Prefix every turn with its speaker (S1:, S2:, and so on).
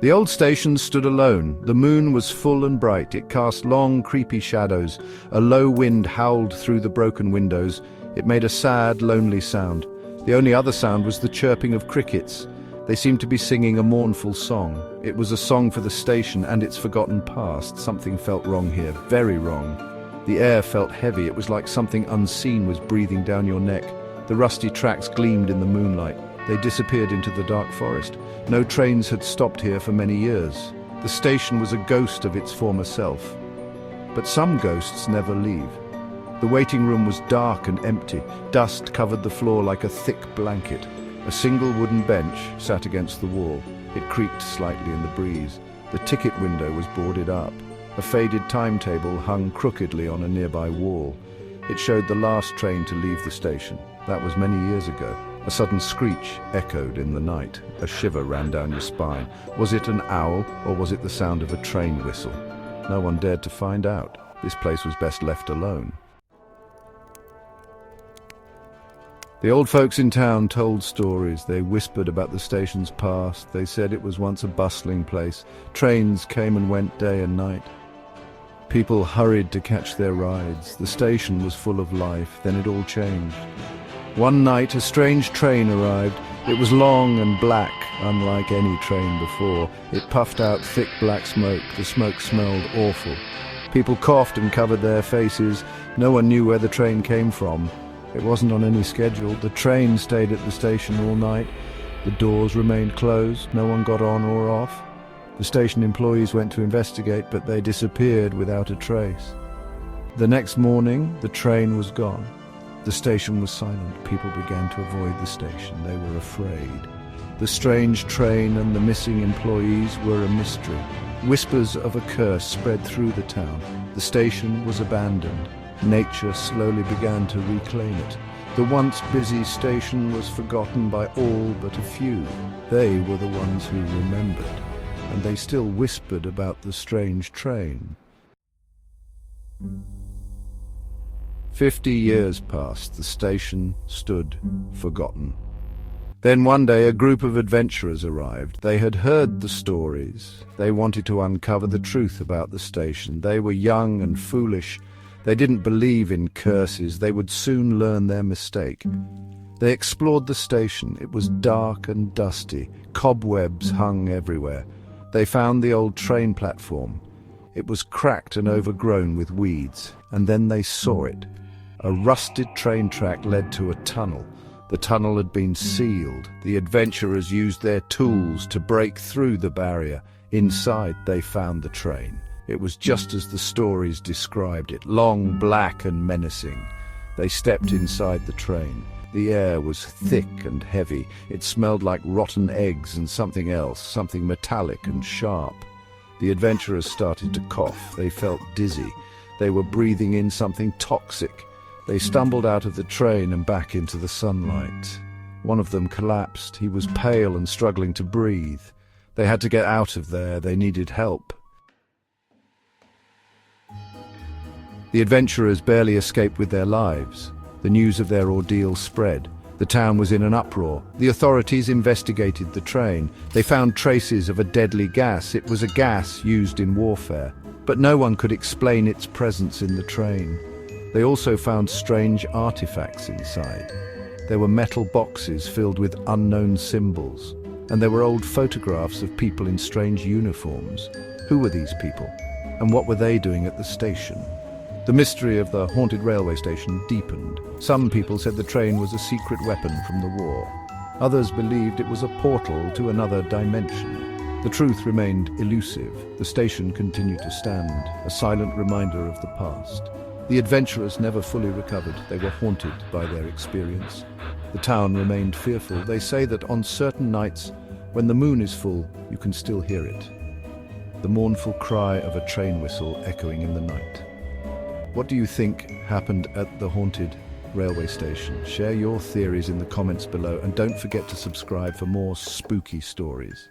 S1: The old station stood alone. The moon was full and bright. It cast long, creepy shadows. A low wind howled through the broken windows. It made a sad, lonely sound. The only other sound was the chirping of crickets. They seemed to be singing a mournful song. It was a song for the station and its forgotten past. Something felt wrong here, very wrong. The air felt heavy. It was like something unseen was breathing down your neck. The rusty tracks gleamed in the moonlight. They disappeared into the dark forest. No trains had stopped here for many years. The station was a ghost of its former self. But some ghosts never leave. The waiting room was dark and empty. Dust covered the floor like a thick blanket. A single wooden bench sat against the wall. It creaked slightly in the breeze. The ticket window was boarded up. A faded timetable hung crookedly on a nearby wall. It showed the last train to leave the station. That was many years ago. A sudden screech echoed in the night. A shiver ran down your spine. Was it an owl, or was it the sound of a train whistle? No one dared to find out. This place was best left alone. The old folks in town told stories. They whispered about the station's past. They said it was once a bustling place. Trains came and went day and night. People hurried to catch their rides. The station was full of life. Then it all changed. One night, a strange train arrived. It was long and black, unlike any train before. It puffed out thick black smoke. The smoke smelled awful. People coughed and covered their faces. No one knew where the train came from. It wasn't on any schedule. The train stayed at the station all night. The doors remained closed. No one got on or off. The station employees went to investigate, but they disappeared without a trace. The next morning, the train was gone. The station was silent. People began to avoid the station. They were afraid. The strange train and the missing employees were a mystery. Whispers of a curse spread through the town. The station was abandoned. Nature slowly began to reclaim it. The once busy station was forgotten by all but a few. They were the ones who remembered, and they still whispered about the strange train. 50 years passed. The station stood forgotten. Then one day a group of adventurers arrived. They had heard the stories. They wanted to uncover the truth about the station. They were young and foolish. They didn't believe in curses. They would soon learn their mistake. They explored the station. It was dark and dusty. Cobwebs hung everywhere. They found the old train platform. It was cracked and overgrown with weeds. And then they saw it. A rusted train track led to a tunnel. The tunnel had been sealed. The adventurers used their tools to break through the barrier. Inside, they found the train. It was just as the stories described it, long, black and menacing. They stepped inside the train. The air was thick and heavy. It smelled like rotten eggs and something else, something metallic and sharp. The adventurers started to cough. They felt dizzy. They were breathing in something toxic. They stumbled out of the train and back into the sunlight. One of them collapsed. He was pale and struggling to breathe. They had to get out of there. They needed help. The adventurers barely escaped with their lives. The news of their ordeal spread. The town was in an uproar. The authorities investigated the train. They found traces of a deadly gas. It was a gas used in warfare, but no one could explain its presence in the train. They also found strange artifacts inside. There were metal boxes filled with unknown symbols, and there were old photographs of people in strange uniforms. Who were these people, and what were they doing at the station? The mystery of the haunted railway station deepened. Some people said the train was a secret weapon from the war. Others believed it was a portal to another dimension. The truth remained elusive. The station continued to stand, a silent reminder of the past. The adventurers never fully recovered. They were haunted by their experience. The town remained fearful. They say that on certain nights, when the moon is full, you can still hear it. The mournful cry of a train whistle echoing in the night. What do you think happened at the haunted railway station? Share your theories in the comments below, and don't forget to subscribe for more spooky stories.